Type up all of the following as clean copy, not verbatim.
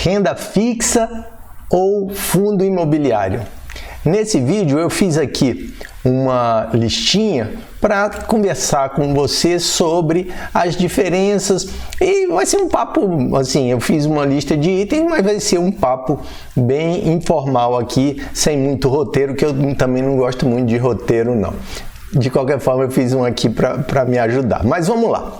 Renda fixa ou fundo imobiliário? Nesse vídeo eu fiz aqui uma listinha para conversar com você sobre as diferenças e vai ser um papo, assim, eu fiz uma lista de itens, mas vai ser um papo bem informal aqui, sem muito roteiro, que eu também não gosto muito de roteiro não. De qualquer forma eu fiz um aqui para me ajudar, mas vamos lá.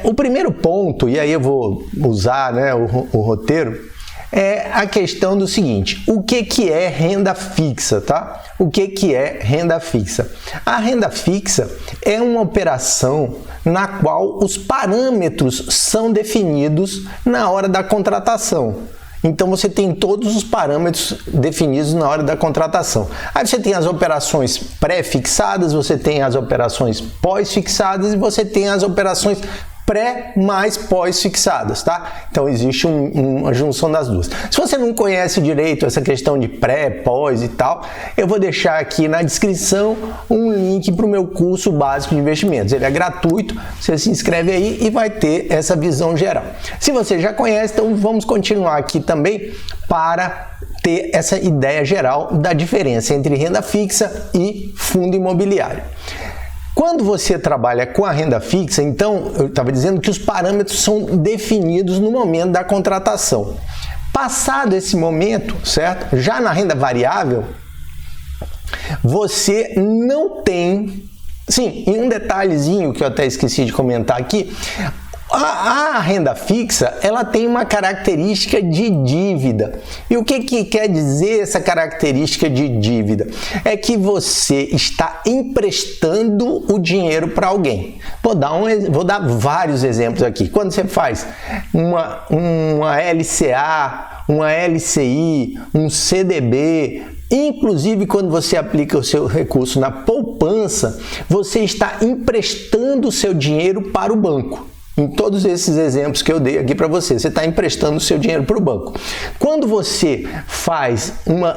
O primeiro ponto, e aí eu vou usar, né, o roteiro, é a questão do seguinte: o que é renda fixa, tá? O que é renda fixa? A renda fixa é uma operação na qual os parâmetros são definidos na hora da contratação. Então você tem todos os parâmetros definidos na hora da contratação. Aí você tem as operações pré-fixadas, você tem as operações pós-fixadas e você tem as operações pré mais pós-fixadas, tá? Então existe uma junção das duas. Se você não conhece direito essa questão de pré, pós e tal, eu vou deixar aqui na descrição um link para o meu curso básico de investimentos. Ele é gratuito, você se inscreve aí e vai ter essa visão geral. Se você já conhece, então vamos continuar aqui também para ter essa ideia geral da diferença entre renda fixa e fundo imobiliário. Quando você trabalha com a renda fixa, então, eu estava dizendo que os parâmetros são definidos no momento da contratação. Passado esse momento, certo? Já na renda variável, você não tem... Sim, e um detalhezinho que eu até esqueci de comentar aqui, a renda fixa, ela tem uma característica de dívida. E o que quer dizer essa característica de dívida? É que você está emprestando o dinheiro para alguém. Vou dar vários exemplos aqui. Quando você faz uma LCA, uma LCI, um CDB, inclusive quando você aplica o seu recurso na poupança, você está emprestando o seu dinheiro para o banco. Em todos esses exemplos que eu dei aqui para você, você está emprestando o seu dinheiro para o banco. Quando você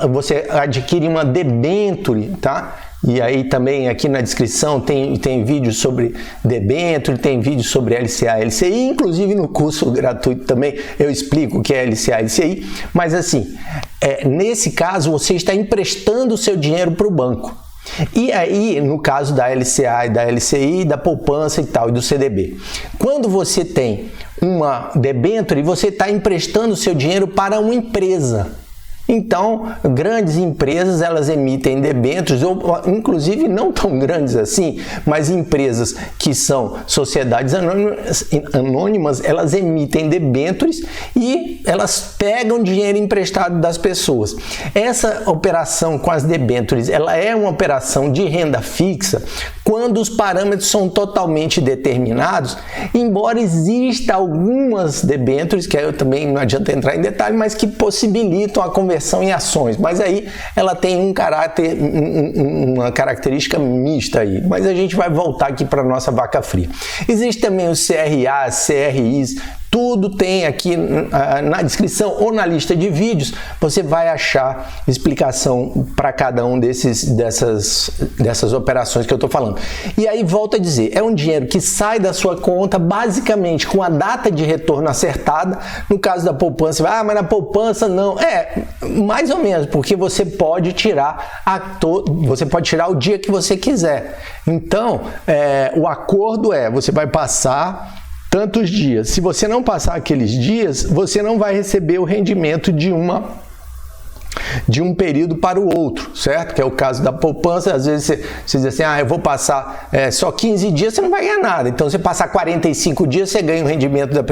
você adquire uma debênture, tá? E aí também aqui na descrição tem vídeo sobre debênture, tem vídeo sobre LCA, LCI, inclusive no curso gratuito também eu explico o que é LCA, LCI, mas assim, nesse caso você está emprestando o seu dinheiro para o banco. E aí, no caso da LCA e da LCI, da poupança e tal, e do CDB, quando você tem uma debênture, você está emprestando o seu dinheiro para uma empresa. Então, grandes empresas, elas emitem debêntures, ou inclusive não tão grandes assim, mas empresas que são sociedades anônimas, elas emitem debêntures e elas pegam dinheiro emprestado das pessoas. Essa operação com as debêntures, ela é uma operação de renda fixa quando os parâmetros são totalmente determinados, embora exista algumas debêntures, que eu também não adianta entrar em detalhe, mas que possibilitam a conversão em ações, mas aí ela tem uma característica mista aí, mas a gente vai voltar aqui para a nossa vaca fria. Existe também os CRA, CRIs, tudo tem aqui na descrição ou na lista de vídeos, você vai achar explicação para cada um dessas operações que eu estou falando. E aí, volto a dizer, é um dinheiro que sai da sua conta basicamente com a data de retorno acertada. No caso da poupança, mas na poupança não. Mais ou menos, porque você pode tirar o dia que você quiser. Então, o acordo você vai passar tantos dias. Se você não passar aqueles dias, você não vai receber o rendimento de um período para o outro, certo? Que é o caso da poupança. Às vezes você diz assim, eu vou passar só 15 dias, você não vai ganhar nada. Então, você passar 45 dias, você ganha o rendimento da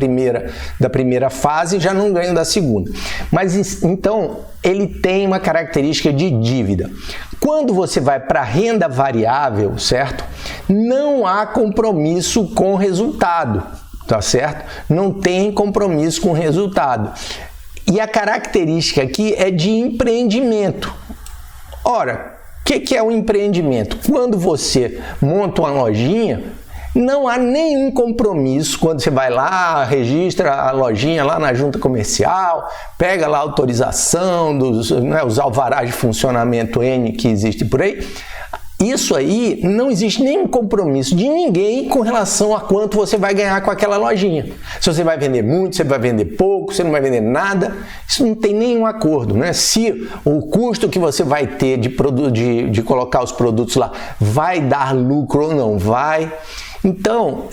primeira fase e já não ganha da segunda. Mas, então, ele tem uma característica de dívida. Quando você vai para a renda variável, certo? Não há compromisso com o resultado, tá certo? Não tem compromisso com o resultado. E a característica aqui é de empreendimento. Ora, o que é um empreendimento? Quando você monta uma lojinha, não há nenhum compromisso quando você vai lá, registra a lojinha lá na junta comercial, pega lá a autorização, os alvarás de funcionamento N que existe por aí, Isso aí não existe nenhum compromisso de ninguém com relação a quanto você vai ganhar com aquela lojinha. Se você vai vender muito, se você vai vender pouco, você não vai vender nada, isso não tem nenhum acordo, né? Se o custo que você vai ter de colocar os produtos lá vai dar lucro ou não vai. Então,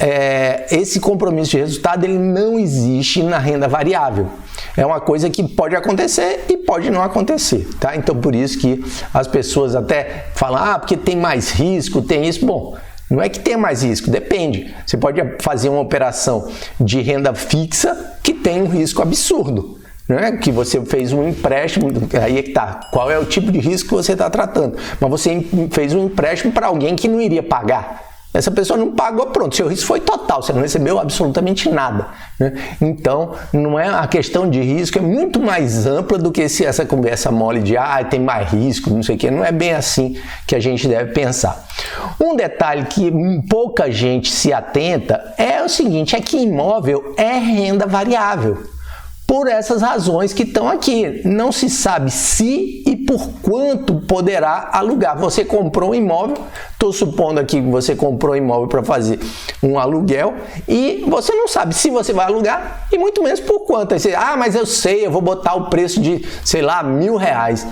esse compromisso de resultado ele não existe na renda variável. É uma coisa que pode acontecer e pode não acontecer, tá? Então, por isso que as pessoas até falam, porque tem mais risco, tem isso. Bom, não é que tenha mais risco, depende. Você pode fazer uma operação de renda fixa que tem um risco absurdo, né? Que você fez um empréstimo, aí é que tá, qual é o tipo de risco que você está tratando? Mas você fez um empréstimo para alguém que não iria pagar. Essa pessoa não pagou, pronto, seu risco foi total, você não recebeu absolutamente nada, né? Então, não é a questão de risco, é muito mais ampla do que essa conversa mole de tem mais risco, não sei o que, não é bem assim que a gente deve pensar. Um detalhe que pouca gente se atenta é o seguinte, é que imóvel é renda variável. Por essas razões que estão aqui. Não se sabe se e por quanto poderá alugar. Você comprou um imóvel, estou supondo aqui que você comprou um imóvel para fazer um aluguel e você não sabe se você vai alugar e muito menos por quanto. Aí você, mas eu sei, eu vou botar o preço de, sei lá, R$1.000.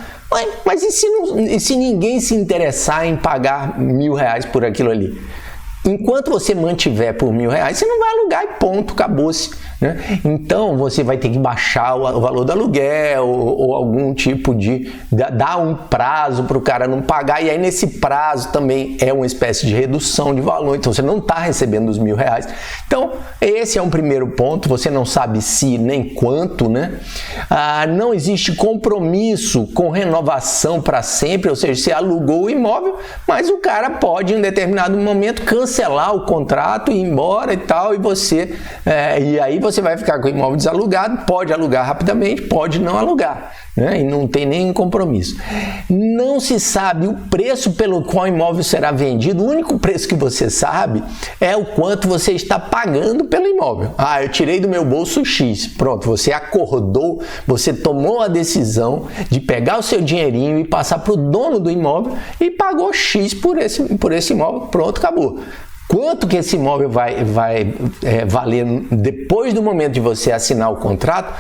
Mas e se ninguém se interessar em pagar R$1.000 por aquilo ali? Enquanto você mantiver por R$1.000, você não vai alugar e ponto, acabou-se, né? Então você vai ter que baixar o valor do aluguel ou algum tipo de dar um prazo para o cara não pagar, e aí nesse prazo também é uma espécie de redução de valor, então você não está recebendo os R$1.000. Então esse é um primeiro ponto, você não sabe se nem quanto, né? Não existe compromisso com renovação para sempre, ou seja, você alugou o imóvel, mas o cara pode em determinado momento cancelar o contrato e ir embora e tal, e aí você vai ficar com o imóvel desalugado, pode alugar rapidamente, pode não alugar, né? E não tem nenhum compromisso. Não se sabe o preço pelo qual o imóvel será vendido, o único preço que você sabe é o quanto você está pagando pelo imóvel. Eu tirei do meu bolso X, pronto, você acordou, você tomou a decisão de pegar o seu dinheirinho e passar para o dono do imóvel e pagou X por esse imóvel, pronto, acabou. Quanto que esse imóvel vai valer depois do momento de você assinar o contrato,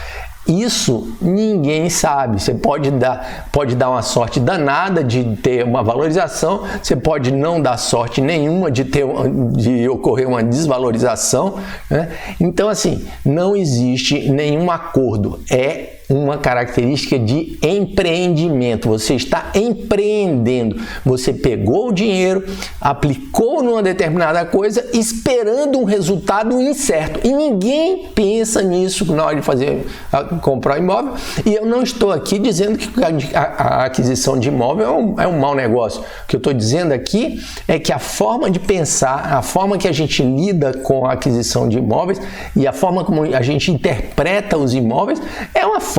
isso ninguém sabe. Você pode dar uma sorte danada de ter uma valorização, você pode não dar sorte nenhuma de ocorrer uma desvalorização, né? Então, assim, não existe nenhum acordo. É uma característica de empreendimento. Você está empreendendo. Você pegou o dinheiro, aplicou numa determinada coisa, esperando um resultado incerto. E ninguém pensa nisso na hora de comprar imóvel. E eu não estou aqui dizendo que a aquisição de imóvel é um mau negócio. O que eu estou dizendo aqui é que a forma de pensar, a forma que a gente lida com a aquisição de imóveis e a forma como a gente interpreta os imóveis é uma forma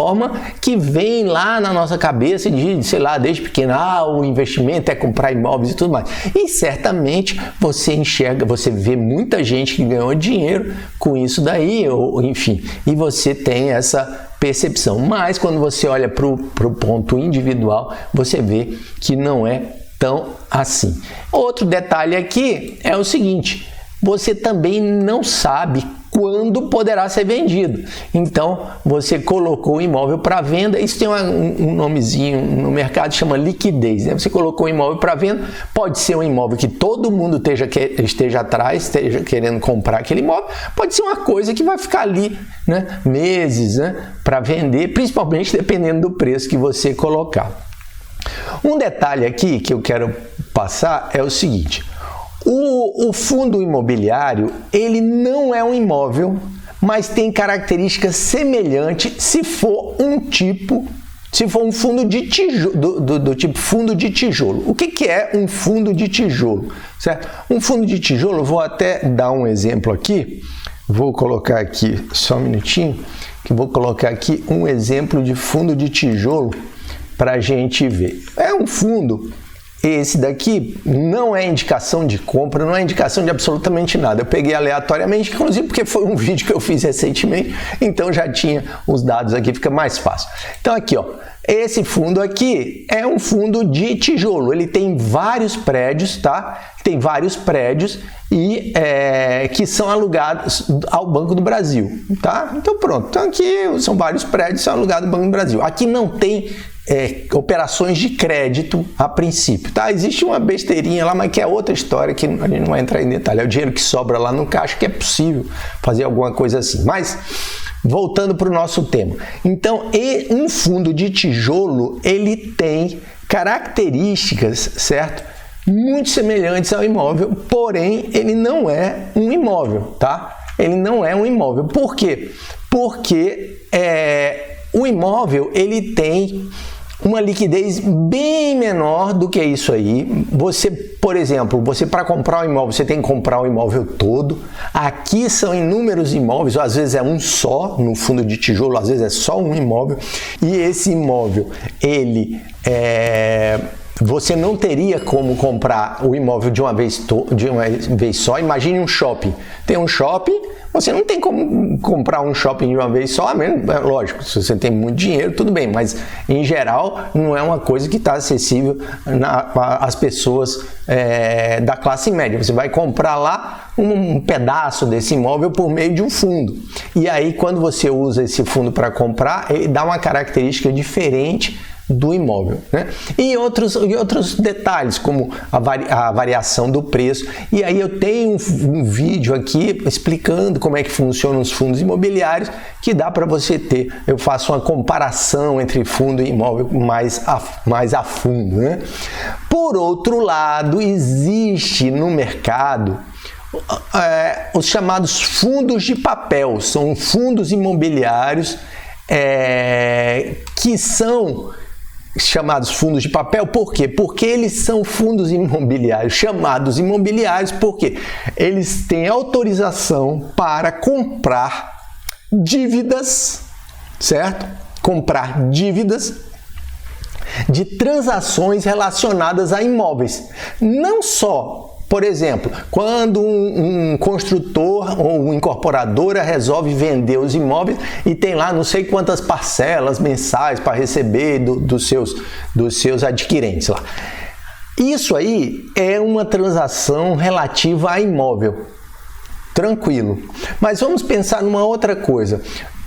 que vem lá na nossa cabeça desde pequeno, o investimento é comprar imóveis e tudo mais. E certamente você vê muita gente que ganhou dinheiro com isso daí, ou enfim, e você tem essa percepção. Mas quando você olha para o ponto individual, você vê que não é tão assim. Outro detalhe aqui é o seguinte, você também não sabe quando poderá ser vendido. Então, você colocou o imóvel para venda, isso tem um nomezinho no mercado, chama liquidez, né? Você colocou o imóvel para venda, pode ser um imóvel que todo mundo esteja atrás, esteja querendo comprar aquele imóvel, pode ser uma coisa que vai ficar ali, né, meses, né, para vender, principalmente dependendo do preço que você colocar. Um detalhe aqui que eu quero passar é o seguinte: o fundo imobiliário, ele não é um imóvel, mas tem características semelhantes se for um fundo de tijolo, do tipo fundo de tijolo. O que é um fundo de tijolo? Certo? Um fundo de tijolo, vou até dar um exemplo aqui, vou colocar aqui, só um minutinho, que vou colocar aqui um exemplo de fundo de tijolo para a gente ver. É um fundo, esse daqui não é indicação de compra, não é indicação de absolutamente nada. Eu peguei aleatoriamente, inclusive porque foi um vídeo que eu fiz recentemente, então já tinha os dados aqui, fica mais fácil. Então aqui, ó, esse fundo aqui é um fundo de tijolo, ele tem vários prédios, tá? Tem vários prédios e que são alugados ao Banco do Brasil, tá? Então pronto, então aqui são vários prédios que são alugados ao Banco do Brasil. Aqui não tem operações de crédito a princípio, tá? Existe uma besteirinha lá, mas que é outra história que a gente não vai entrar em detalhe. É o dinheiro que sobra lá no caixa, que é possível fazer alguma coisa assim. Mas voltando para o nosso tema. Então, um fundo de tijolo, ele tem características, certo? Muito semelhantes ao imóvel, porém, ele não é um imóvel, tá? Ele não é um imóvel. Por quê? Porque o imóvel, ele tem uma liquidez bem menor do que isso aí. Você, por exemplo, para comprar um imóvel, você tem que comprar o imóvel todo. Aqui são inúmeros imóveis, ou às vezes é um só, no fundo de tijolo, às vezes é só um imóvel. E esse imóvel, você não teria como comprar o imóvel de uma vez só. Imagine um shopping. Tem um shopping, você não tem como comprar um shopping de uma vez só, lógico, se você tem muito dinheiro, tudo bem, mas em geral não é uma coisa que está acessível às pessoas da classe média. Você vai comprar lá um pedaço desse imóvel por meio de um fundo. E aí, quando você usa esse fundo para comprar, ele dá uma característica diferente do imóvel, né? E outros detalhes, como a variação do preço. E aí eu tenho um vídeo aqui explicando como é que funcionam os fundos imobiliários, que dá para você ter. Eu faço uma comparação entre fundo e imóvel mais a fundo, né? Por outro lado, existe no mercado os chamados fundos de papel. São fundos imobiliários que são chamados fundos de papel. Por quê? Porque eles são fundos imobiliários, chamados imobiliários, porque eles têm autorização para comprar dívidas, certo? Comprar dívidas de transações relacionadas a imóveis. Não só, por exemplo, quando um construtor ou uma incorporadora resolve vender os imóveis e tem lá não sei quantas parcelas mensais para receber dos seus adquirentes lá. Isso aí é uma transação relativa a imóvel. Tranquilo. Mas vamos pensar numa outra coisa.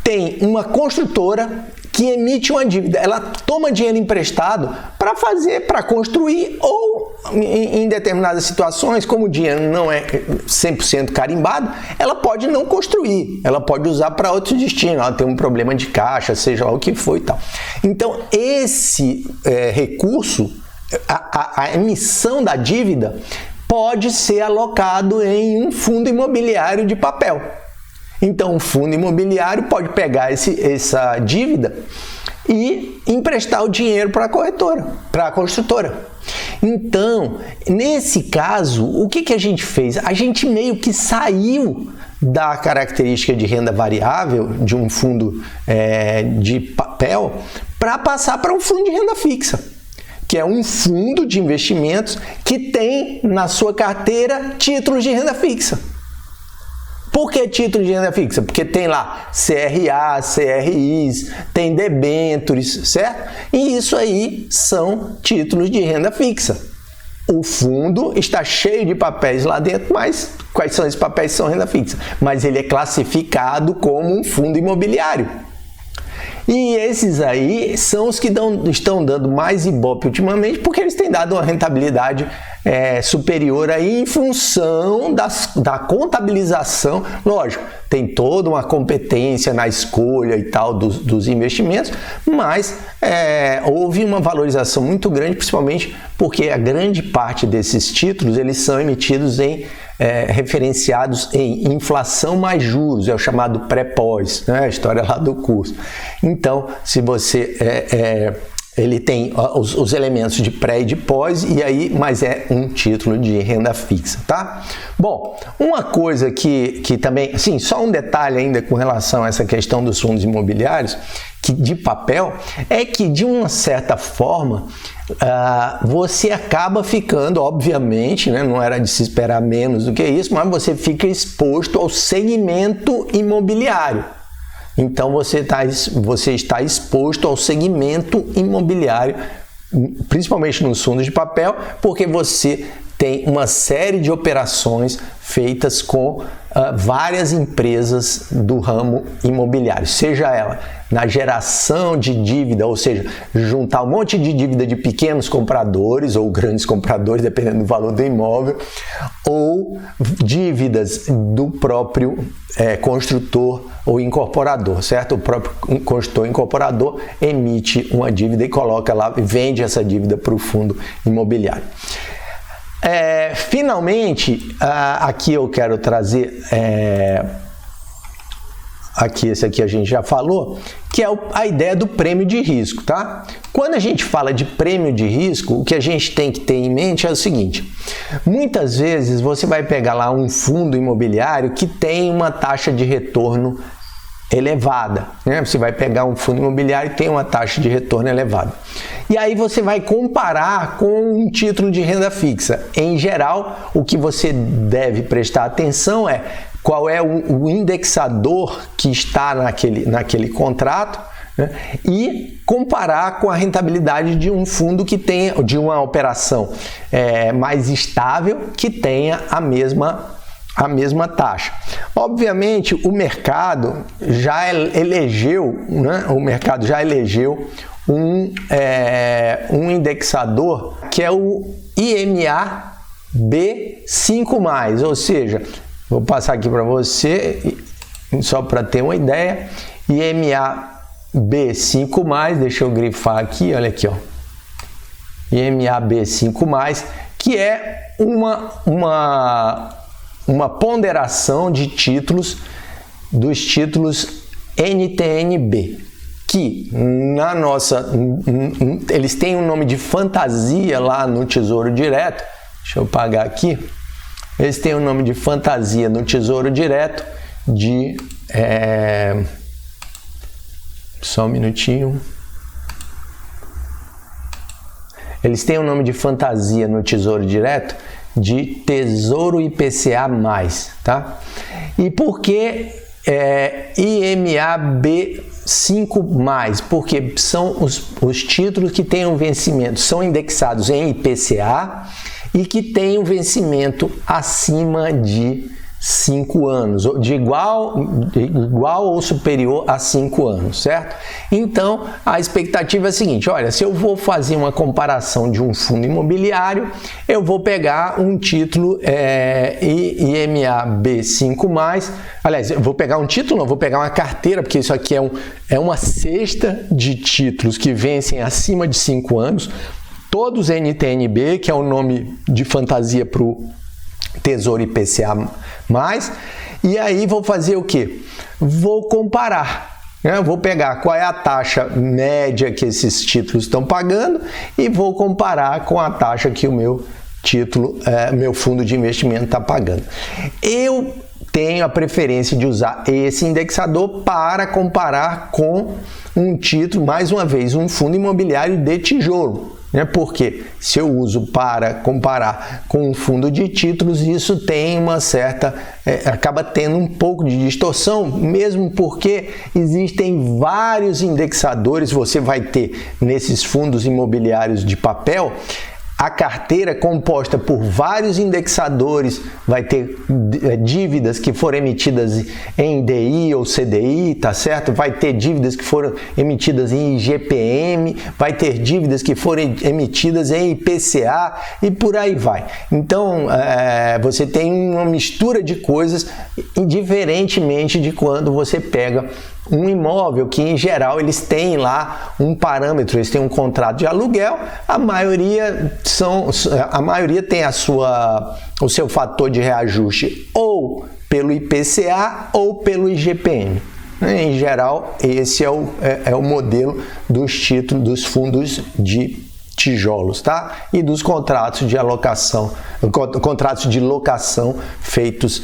Tem uma construtora que emite uma dívida, ela toma dinheiro emprestado para construir, ou em determinadas situações, como o dinheiro não é 100% carimbado, ela pode não construir, ela pode usar para outro destino, ela tem um problema de caixa, seja lá o que for e tal. Então, esse recurso, a emissão da dívida, pode ser alocado em um fundo imobiliário de papel. Então, um fundo imobiliário pode pegar essa dívida e emprestar o dinheiro para a corretora, para a construtora. Então, nesse caso, o que a gente fez? A gente meio que saiu da característica de renda variável de um fundo de papel para passar para um fundo de renda fixa, que é um fundo de investimentos que tem na sua carteira títulos de renda fixa. Por que título de renda fixa? Porque tem lá CRA, CRIs, tem debêntures, certo? E isso aí são títulos de renda fixa. O fundo está cheio de papéis lá dentro, mas quais são esses papéis que são renda fixa? Mas ele é classificado como um fundo imobiliário. E esses aí são os que estão dando mais ibope ultimamente, porque eles têm dado uma rentabilidade superior aí em função da contabilização. Lógico, tem toda uma competência na escolha e tal dos investimentos, mas houve uma valorização muito grande, principalmente porque a grande parte desses títulos eles são emitidos referenciados em inflação mais juros, é o chamado pré-pós, né? A história lá do curso. Então, se você ele tem os elementos de pré e de pós, e aí, mas é um título de renda fixa, tá? Bom, uma coisa que também, assim, só um detalhe ainda com relação a essa questão dos fundos imobiliários, que de papel, é que de uma certa forma, você acaba ficando, obviamente, né, não era de se esperar menos do que isso, mas você fica exposto ao segmento imobiliário. Então você está exposto ao segmento imobiliário, principalmente nos fundos de papel, porque você tem uma série de operações feitas com várias empresas do ramo imobiliário, seja ela na geração de dívida, ou seja, juntar um monte de dívida de pequenos compradores ou grandes compradores, dependendo do valor do imóvel, ou dívidas do próprio construtor ou incorporador, certo? O próprio construtor incorporador emite uma dívida e coloca lá, vende essa dívida para o fundo imobiliário. Finalmente, aqui eu quero trazer, esse aqui a gente já falou, que é a ideia do prêmio de risco, tá? Quando a gente fala de prêmio de risco, o que a gente tem que ter em mente é o seguinte: muitas vezes você vai pegar lá um fundo imobiliário que tem uma taxa de retorno elevada, né? Você vai pegar um fundo imobiliário e tem uma taxa de retorno elevada. E aí você vai comparar com um título de renda fixa. Em geral, o que você deve prestar atenção é qual é o indexador que está naquele contrato, né? E comparar com a rentabilidade de um fundo que tenha, de uma operação mais estável, que tenha a mesma taxa. Obviamente, o mercado já elegeu, né? Um indexador que é o IMA B5+, ou seja, vou passar aqui para você, só para ter uma ideia, IMA B5+, deixa eu grifar aqui, olha aqui, ó, IMA B5+, que é uma ponderação de títulos, dos títulos NTN-B, que eles têm um nome de fantasia lá no Tesouro Direto. Deixa eu apagar aqui. Eles têm um nome de fantasia no Tesouro Direto só um minutinho. Eles têm um nome de fantasia no Tesouro Direto de Tesouro IPCA+, tá? E por que IMA B5+? Porque são os títulos que têm um vencimento, são indexados em IPCA e que têm um vencimento acima de 5 anos, de igual ou superior a 5 anos, certo? Então, a expectativa é a seguinte: olha, se eu vou fazer uma comparação de um fundo imobiliário, eu vou pegar um título IMA B5+, aliás, eu vou pegar um título, não, vou pegar uma carteira, porque isso aqui é uma cesta de títulos que vencem acima de 5 anos, todos NTN-B, que é o nome de fantasia para o Tesouro IPCA+, e aí vou fazer o que? Vou comparar, né? Vou pegar qual é a taxa média que esses títulos estão pagando e vou comparar com a taxa que o meu título, meu fundo de investimento está pagando. Eu tenho a preferência de usar esse indexador para comparar com um título, mais uma vez, um fundo imobiliário de tijolo. Porque se eu uso para comparar com um fundo de títulos, isso tem uma certa, acaba tendo um pouco de distorção, mesmo porque existem vários indexadores. Você vai ter nesses fundos imobiliários de papel a carteira composta por vários indexadores, vai ter dívidas que foram emitidas em DI ou CDI, tá certo? Vai ter dívidas que foram emitidas em IGPM, vai ter dívidas que foram emitidas em IPCA e por aí vai. Então, você tem uma mistura de coisas, diferentemente de quando você pega um imóvel que, em geral, eles têm lá um parâmetro, eles têm um contrato de aluguel, a maioria tem o seu fator de reajuste ou pelo IPCA ou pelo IGPM. Em geral, esse é o modelo dos títulos dos fundos de tijolos, tá? E dos contratos de alocação, contratos de locação feitos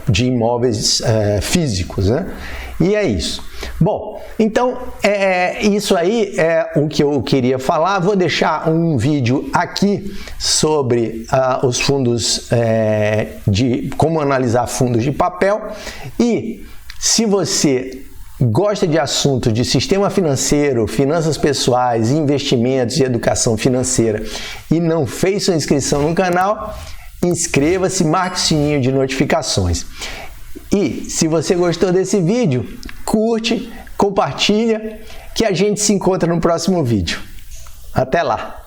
de imóveis físicos, né? E é isso. Bom, então isso aí é o que eu queria falar. Vou deixar um vídeo aqui sobre os fundos de como analisar fundos de papel. E se você gosta de assuntos de sistema financeiro, finanças pessoais, investimentos e educação financeira e não fez sua inscrição no canal, inscreva-se, marque o sininho de notificações. E se você gostou desse vídeo, curte, compartilha, que a gente se encontra no próximo vídeo. Até lá!